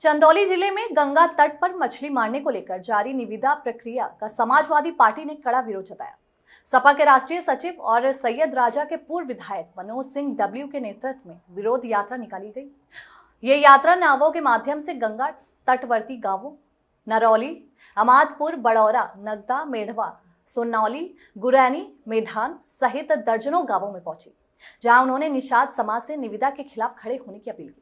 चंदौली जिले में गंगा तट पर मछली मारने को लेकर जारी निविदा प्रक्रिया का समाजवादी पार्टी ने कड़ा विरोध जताया। सपा के राष्ट्रीय सचिव और सैयद राजा के पूर्व विधायक मनोज सिंह डब्ल्यू के नेतृत्व में विरोध यात्रा निकाली गई। ये यात्रा नावों के माध्यम से गंगा तटवर्ती गांवों नरौली, अमादपुर, बड़ौरा, नगदा, मेढ़वा, सोनौली, गुरैनी, मेढान सहित दर्जनों गांवों में पहुंची, जहां उन्होंने निषाद समाज से निविदा के खिलाफ खड़े होने की अपील की।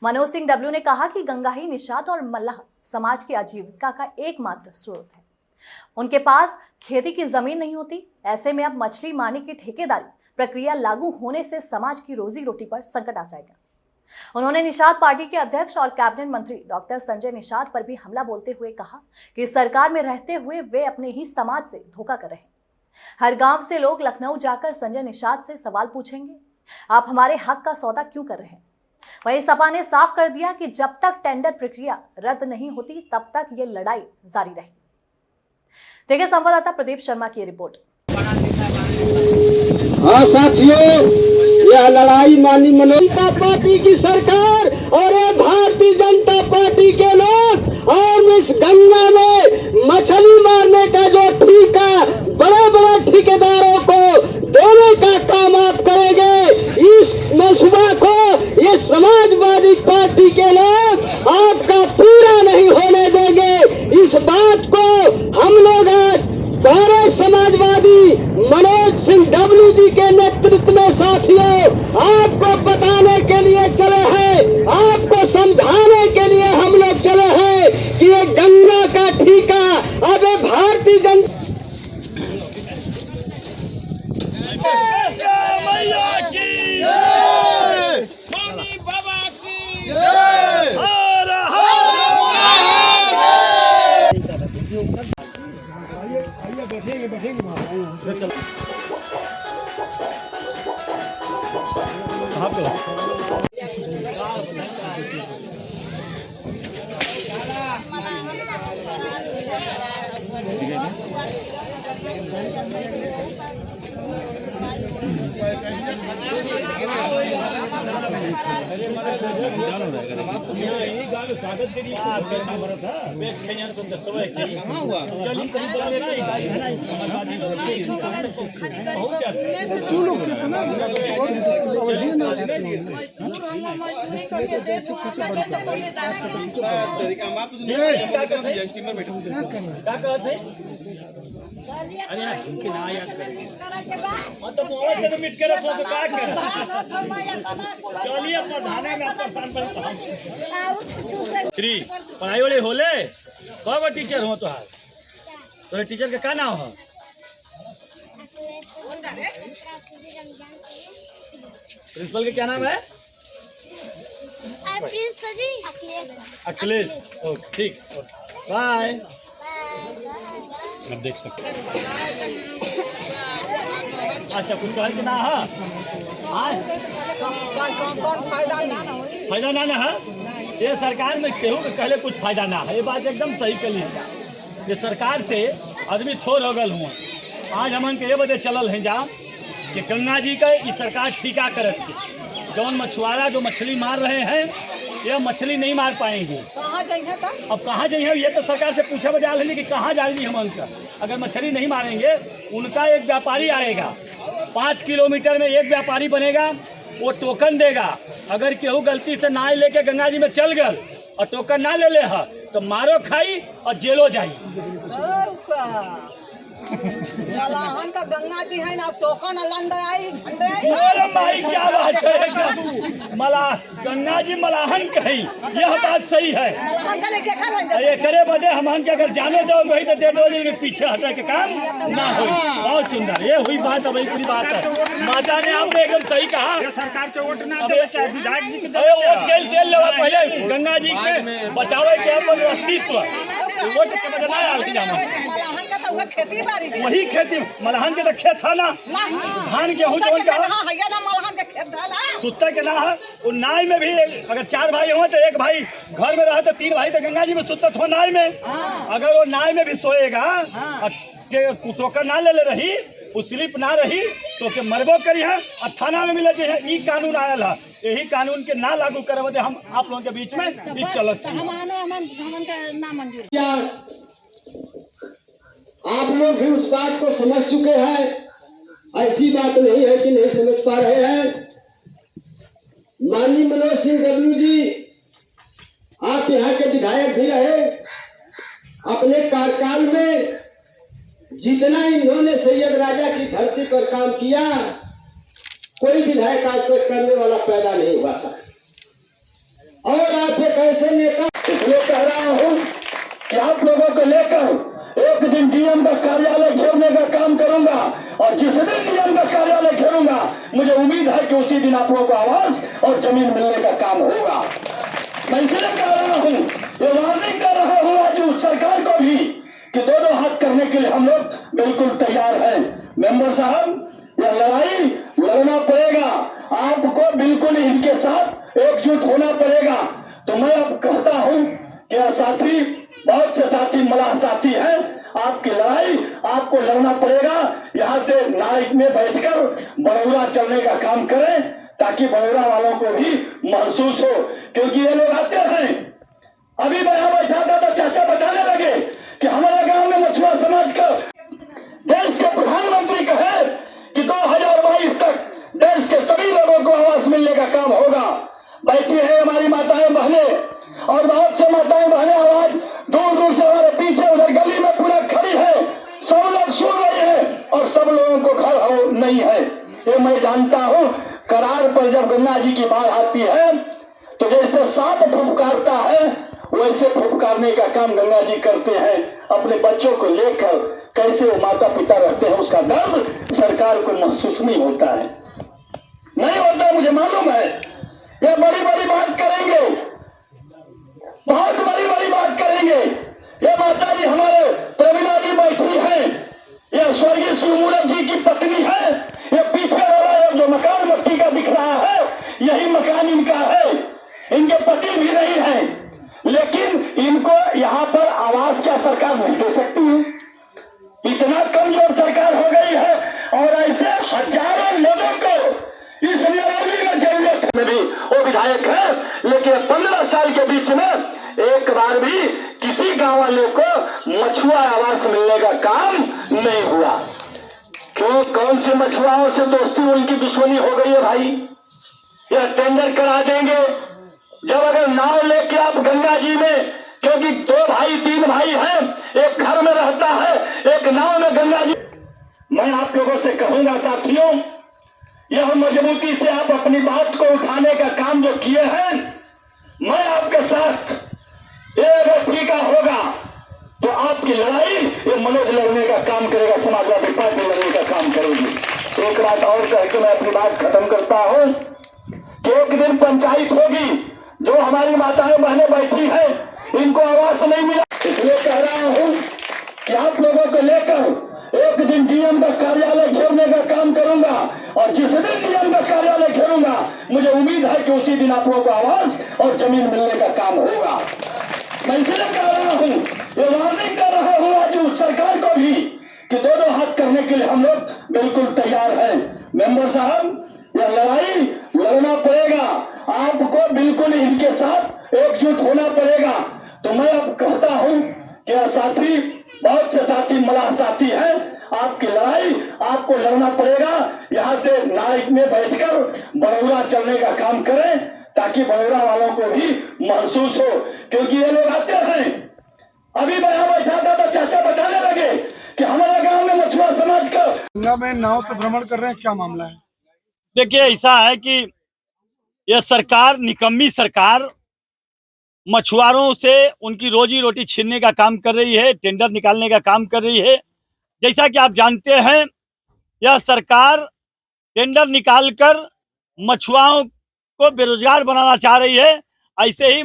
मनोज सिंह डब्ल्यू ने कहा कि गंगा ही निषाद और मल्लाह समाज की आजीविका का एकमात्र स्रोत है। उनके पास खेती की जमीन नहीं होती, ऐसे में अब मछली मारने की ठेकेदारी प्रक्रिया लागू होने से समाज की रोजी रोटी पर संकट आ जाएगा। उन्होंने निषाद पार्टी के अध्यक्ष और कैबिनेट मंत्री डॉक्टर संजय निषाद पर भी हमला बोलते हुए कहा कि सरकार में रहते हुए वे अपने ही समाज से धोखा कर रहे हैं। हर गांव से लोग लखनऊ जाकर संजय निषाद से सवाल पूछेंगे, आप हमारे हक का सौदा क्यों कर रहे हैं। वहीं सपा ने साफ कर दिया कि जब तक टेंडर प्रक्रिया रद्द नहीं होती तब तक ये लड़ाई जारी रहेगी। देखिए संवाददाता प्रदीप शर्मा की रिपोर्ट। हाँ साथियों, यह लड़ाई माननीय मनोज जनता पार्टी की सरकार और भारतीय जनता पार्टी के लोग और इस गंगा में मछली मारने का जो ठेका बड़े बड़े ठेकेदारों को देने का काम आप करेंगे, इस मंसूबा को ये समाजवादी पार्टी के लोग आपका पूरा नहीं होने देंगे। इस बात को हम लोग आज सारे समाजवादी मनोज सिंह डब्ल्यू जी के नेतृत्व में साथियों आपको बताने के लिए चले हैं, आपको समझाने के लिए हम लोग चले हैं कि ये गंगा का ठेका अब भारतीय जनता बैठेंगे पढ़ाई वाले होले कब टीचर हो तुहार तो टीचर के का नाम है? प्रिंसिपल के क्या नाम है? अखिलेश। ओके ठीक, बाय। आप देख सकते हैं। अच्छा कुछ कहल के ना है? फायदा ना है? ये सरकार में केहू के कहले कुछ फायदा ना है, ये बात एकदम सही कली है। ये सरकार से आदमी थोड़ हो गल हुआ। आज हमन के ये बदे चलल है जा कि गंगा जी का ये सरकार ठीका करत है। जौन मछुआरा जो मछली मार रहे हैं ये मछली नहीं मार पाएंगे। कहाँ जाइए तब? अब कहाँ जाइए ये तो सरकार से पूछा बजा लेंगे कि कहाँ जा रही हम उनका। अगर मछली नहीं मारेंगे उनका एक व्यापारी आएगा, 5 किलोमीटर में एक व्यापारी बनेगा, वो टोकन देगा। अगर केहू गलती से नाव लेके गंगा जी में चल गल और टोकन ना ले ले है तो मारो खाई और जेलो जाई। मलाहन का गंगा जी है ना, टोकन आई भाई क्या बात है, गंगा जी मलाहन कही, यह बात सही है। ये करे बदे हमन के अगर जाने दो वही तो दे दो के पीछे हटे के काम ना हो। बहुत सुंदर ये हुई बात है, पूरी बात है। माता ने आपने एकदम सही कहा, सरकार के वोट ना दे, विधायक जी के वोट के ले पहले गंगा जी के बचावे के अपन अस्तित्व वोट के बदला खेती बाड़ी वही खेती मलहन के तो खेत है ना, धान गेहूँ सुत्ता के ना है। वो नाई में भी अगर 4 भाई हो तो एक भाई घर में रहे तो 3 भाई तो गंगा जी में सुतत हो नाई में। अगर वो नाई में भी सोएगा और टोकन ना ले रही वो स्लिप ना रही तो के मरबो करी है और थाना में मिले है। ई कानून आयल है, यही कानून के ना लागू करे बदे हम आप लोगों के बीच में ई चलत हमन का ना मंजूर। क्या आप लोग भी उस बात को समझ चुके हैं? ऐसी बात नहीं है कि नहीं समझ पा रहे हैं। माननीय मनोज सिंह डब्ल्यू जी, आप यहाँ के विधायक भी रहे। अपने कार्यकाल में जितना इन्होंने सैयद राजा की धरती पर काम किया, कोई विधायक आज तक करने वाला पैदा नहीं हुआ सर। और आप एक ऐसे नेता, इसलिए कह रहा हूं कि आप लोगों को लेकर एक दिन डीएम का कार्यालय घेरने का काम करूंगा, और जिस दिन डीएम का कार्यालय घेरूंगा मुझे उम्मीद है कि उसी दिन आप लोगों को आवास और जमीन मिलने का काम होगा। मैं इसलिए कह रहा हूं, ये वार्निंग कर रहा हूं आज उस सरकार को भी कि दो हाथ करने के लिए हम लोग बिल्कुल तैयार हैं। मेंबर साहब, यह लड़ाई लड़ना पड़ेगा, आपको बिल्कुल इनके साथ एकजुट होना पड़ेगा। तो मैं अब कहता हूं कि साथी, बहुत से साथी मलाह साथी हैं, आपकी लड़ाई आपको लड़ना पड़ेगा। यहाँ से नाइक में बैठकर बड़ौरा चलने का काम करें, ताकि बड़ौरा वालों को भी महसूस हो, क्योंकि ये लोग आते हैं। अभी मैं यहाँ बैठा था तो चाचा बताने लगे कि हमारे गांव में मछुआ समाज का देश के प्रधानमंत्री कहे कि 2022 तक देश के सभी लोगों को आवास मिलने का काम होगा। बैठी है हमारी माताएं बहने, और बहुत से माताएं बहने आवाज दूर दूर से हमारे पीछे उधर गली में पूरा खड़ी है। सब लोग सुन रहे हैं और सब लोगों को घर हो नहीं है, ये मैं जानता हूँ। करार पर जब गंगा जी की बात आती है तो जैसे सांप फुफकारता है, वैसे फुफकारने का काम गंगा जी करते हैं। अपने बच्चों को लेकर कैसे वो माता पिता रहते हैं, उसका दर्द सरकार को महसूस नहीं होता है, नहीं होता, मुझे मालूम है। ये बड़ी बड़ी बात करेंगे, बहुत बड़ी बड़ी बात करेंगे। ये माता जी हमारे प्रवीणा जी बैठी हैं, ये स्वर्गीय शिवमूर्त जी की पत्नी है। ये पीछे वाला जो मकान मट्टी का दिख रहा है, यही मकान इनका है। इनके पति भी नहीं है, लेकिन इनको यहाँ पर आवास क्या सरकार नहीं दे सकती है? इतना कमजोर सरकार हो गई है। और ऐसे हजारों लोगों को इस लड़ाई में जरूरत है। भी वो विधायक है, लेकिन 15 साल के बीच में एक बार भी किसी गांव वाले को मछुआ आवास मिलने का काम नहीं हुआ। क्यों? कौन से मछुआरों से दोस्ती उनकी दुश्मनी हो गई है भाई? यह टेंडर करा देंगे जब अगर नाव लेके आप गंगा जी में, क्योंकि 2 भाई 3 भाई हैं, एक घर में रहता है, एक नाव में गंगा जी। मैं आप लोगों से कहूंगा साथियों, यह मजबूती से आप अपनी बात को उठाने का काम जो किए हैं, मैं आपके साथ, ये अगर ठीक होगा तो आपकी लड़ाई ये मनोज लड़ने का काम करेगा, समाजवादी पार्टी लड़ने का काम करेगी। एक बात और कह के मैं अपनी बात खत्म करता हूं कि एक दिन पंचायत होगी, जो हमारी माताएं बहनें बैठी हैं, इनको आवास नहीं मिला। इसलिए कह रहा हूं कि आप लोगों को लेकर एक दिन डीएम का कार्यालय घेरने का काम करूंगा, और जिस दिन डीएम का कार्यालय घेरूंगा मुझे उम्मीद है कि उसी दिन आप लोगों को आवास और जमीन मिलने का काम होगा। मैं इसलिए कह रहा हूं, ये वार्निंग कर रहा हूं आज उस सरकार को भी कि दो हाथ करने के लिए हम लोग बिल्कुल तैयार हैं। मेंबर साहब, यह लड़ाई लड़ना पड़ेगा, आपको बिल्कुल इनके साथ एकजुट होना पड़ेगा। तो मैं अब कहता हूं कि साथी, बहुत से साथी मलाह साथी हैं, आपकी लड़ाई आपको लड़ना पड़ेगा। यहाँ से नाइक में बैठकर बड़ौरा चलने का काम करें, ताकि बड़ौरा वालों को भी महसूस हो, क्योंकि ये लोग आते हैं। अभी मैं यहाँ बैठा था तो चाचा बताने लगे कि हमारे गांव में मछुआ समाज का गंगा में नाव से भ्रमण कर रहे हैं, क्या मामला है? देखिए, ऐसा है कि यह सरकार, निकम्मी सरकार, मछुआरों से उनकी रोजी रोटी छीनने का काम कर रही है, टेंडर निकालने का काम कर रही है। जैसा कि आप जानते हैं, यह सरकार टेंडर निकालकर मछुआरों को बेरोजगार बनाना चाह रही है। ऐसे ही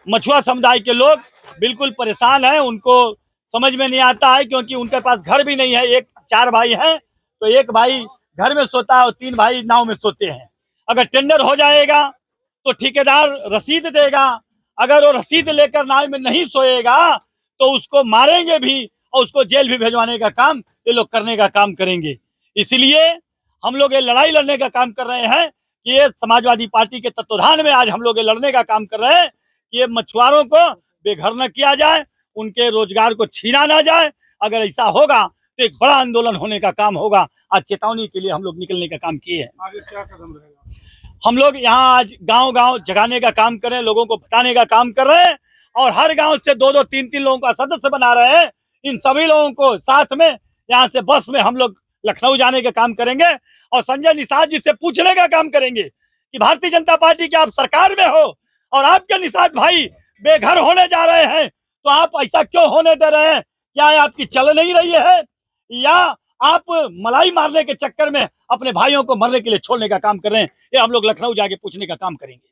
मछुआ समुदाय के लोग बिल्कुल परेशान हैं, उनको समझ में नहीं आता है, क्योंकि उनके पास घर भी नहीं है। 4 भाई हैं तो एक भाई घर में सोता है और 3 भाई नाव में सोते हैं। अगर टेंडर हो जाएगा तो ठेकेदार रसीद देगा, अगर वो रसीद लेकर नाव में नहीं सोएगा तो उसको मारेंगे भी और उसको जेल भी भिजवाने का काम ये लोग करने का काम करेंगे। इसलिए हम लोग ये लड़ाई लड़ने का काम कर रहे हैं कि ये समाजवादी पार्टी के तत्वाधान में आज हम लोग ये लड़ने का काम कर रहे हैं कि ये मछुआरों को बेघर न किया जाए, उनके रोजगार को छीना ना जाए। अगर ऐसा होगा तो एक बड़ा आंदोलन होने का काम होगा। आज चेतावनी के लिए हम लोग निकलने का काम किए हैं। आगे क्या कदम रहेगा? हम लोग यहाँ आज गांव-गांव जगाने का काम कर रहे हैं, लोगों को बताने का काम कर रहे हैं और हर गांव से 2-2, 3-3 लोगों का सदस्य बना रहे हैं। इन सभी लोगों को साथ में यहाँ से बस में हम लोग लखनऊ जाने का काम करेंगे और संजय निषाद जी से पूछने का काम करेंगे कि भारतीय जनता पार्टी के आप सरकार में हो और आपके निषाद भाई बेघर होने जा रहे हैं, तो आप ऐसा क्यों होने दे रहे हैं? क्या आपकी चल नहीं रही है या आप मलाई मारने के चक्कर में अपने भाइयों को मरने के लिए छोड़ने का काम कर रहे हैं? ये हम लोग लखनऊ जाके पूछने का काम करेंगे।